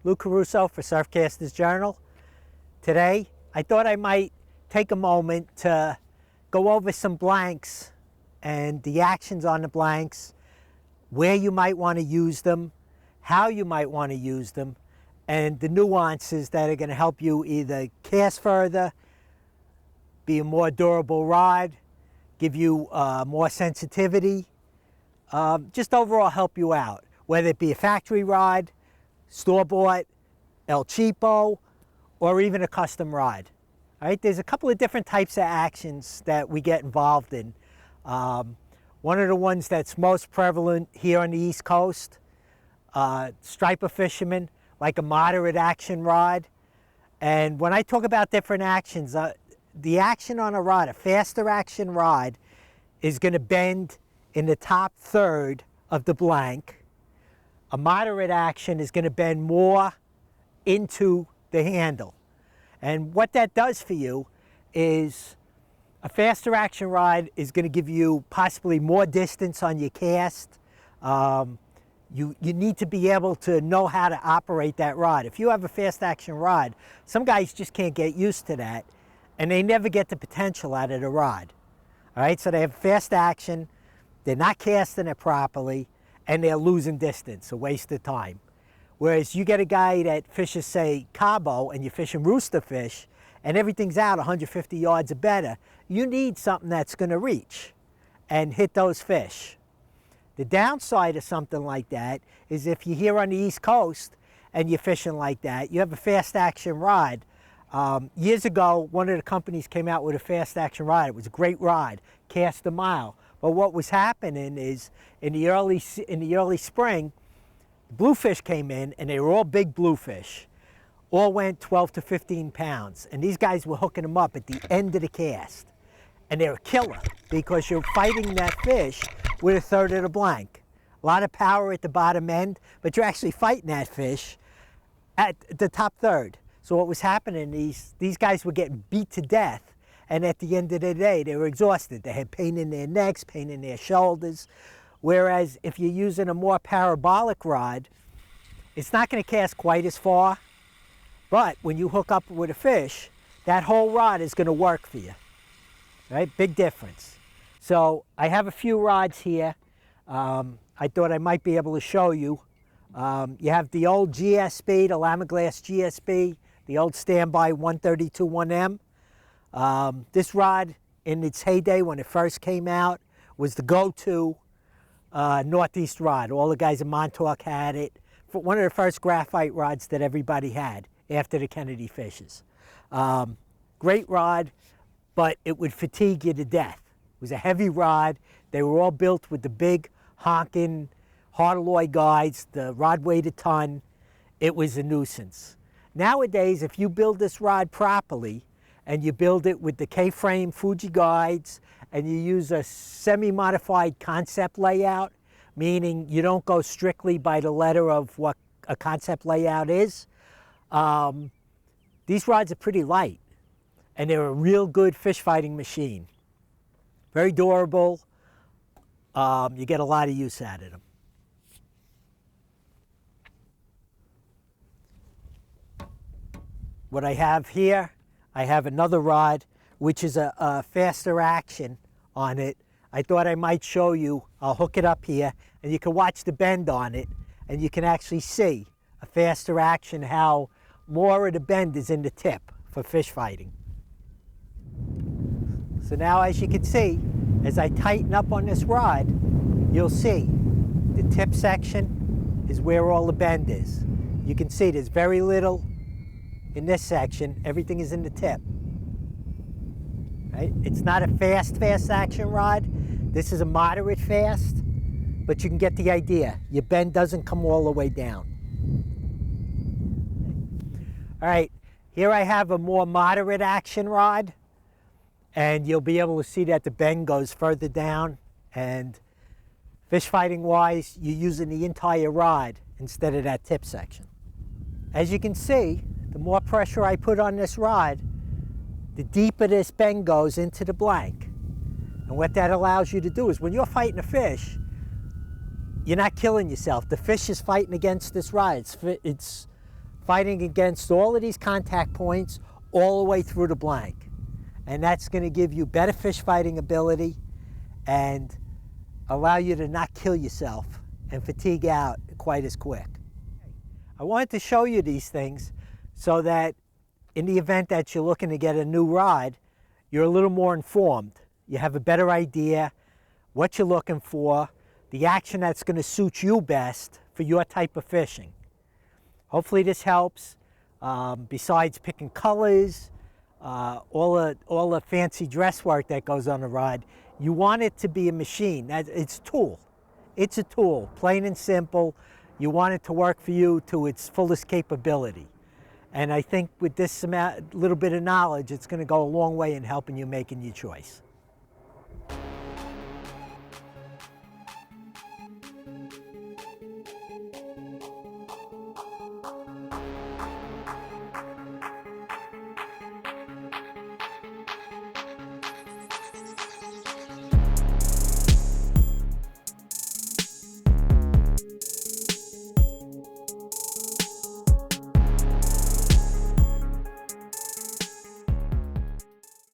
Lou Caruso for Surfcasters Journal. Today, I thought I might take a moment to go over some blanks and the actions on the blanks, where you might want to use them, how you might want to use them, and the nuances that are going to help you either cast further, be a more durable rod, give you more sensitivity, just overall help you out, whether it be a factory rod, store-bought, El Cheapo, or even a custom rod. All right, there's a couple of different types of actions that we get involved in. One of the ones that's most prevalent here on the East Coast, striper fishermen like a moderate action rod. And when I talk about different actions, the action on a rod, a faster action rod, is going to bend in the top third of the blank. A moderate action is going to bend more into the handle. And what that does for you is a faster action rod is going to give you possibly more distance on your cast. You need to be able to know how to operate that rod. If you have a fast action rod, some guys just can't get used to that, and they never get the potential out of the rod. All right, so they have fast action, they're not casting it properly, and they're losing distance, a waste of time. Whereas you get a guy that fishes, say, Cabo, and you're fishing rooster fish, and everything's out 150 yards or better, you need something that's going to reach and hit those fish. The downside of something like that is if you're here on the East Coast and you're fishing like that, you have a fast action rod. Years ago, one of the companies came out with a fast action rod. It was a great rod, cast a mile. But what was happening is in the early spring, bluefish came in, and they were all big bluefish. All went 12 to 15 pounds. And these guys were hooking them up at the end of the cast. And they're a killer because you're fighting that fish with a third of the blank. A lot of power at the bottom end, but you're actually fighting that fish at the top third. So what was happening, these guys were getting beat to death. And at the end of the day, they were exhausted. They had pain in their necks, pain in their shoulders. Whereas if you're using a more parabolic rod, it's not going to cast quite as far. But when you hook up with a fish, that whole rod is going to work for you. Right? Big difference. So I have a few rods here. I thought I might be able to show you. You have the old GSB, the Lamiglass GSB, the old standby 132 1M. This rod, in its heyday when it first came out, was the go-to Northeast rod. All the guys in Montauk had it. One of the first graphite rods that everybody had after the Kennedy fishes. Great rod, but it would fatigue you to death. It was a heavy rod. They were all built with the big honking hard alloy guides. The rod weighed a ton. It was a nuisance. Nowadays, if you build this rod properly, and you build it with the K-frame Fuji guides, and you use a semi-modified concept layout, meaning you don't go strictly by the letter of what a concept layout is, these rods are pretty light, and they're a real good fish fighting machine. Very durable. You get a lot of use out of them. What I have here, I have another rod, which is a faster action on it. I thought I might show you. I'll hook it up here, and you can watch the bend on it, and you can actually see a faster action, how more of the bend is in the tip for fish fighting. So now, as you can see, as I tighten up on this rod, you'll see the tip section is where all the bend is. You can see there's very little in this section. Everything is in the tip. Right? It's not a fast action rod. This is a moderate fast, but you can get the idea. Your bend doesn't come all the way down. All right, here I have a more moderate action rod, and you'll be able to see that the bend goes further down, and fish fighting wise, you're using the entire rod instead of that tip section. As you can see, the more pressure I put on this rod, the deeper this bend goes into the blank. And what that allows you to do is when you're fighting a fish, you're not killing yourself. The fish is fighting against this rod. It's fighting against all of these contact points all the way through the blank. And that's going to give you better fish fighting ability and allow you to not kill yourself and fatigue out quite as quick. I wanted to show you these things so that in the event that you're looking to get a new rod, you're a little more informed. You have a better idea what you're looking for, the action that's going to suit you best for your type of fishing. Hopefully this helps. Besides picking colors, all the fancy dress work that goes on the rod, you want it to be a machine. It's a tool. It's a tool, plain and simple. You want it to work for you to its fullest capability. And I think with this little bit of knowledge, it's going to go a long way in helping you making your choice.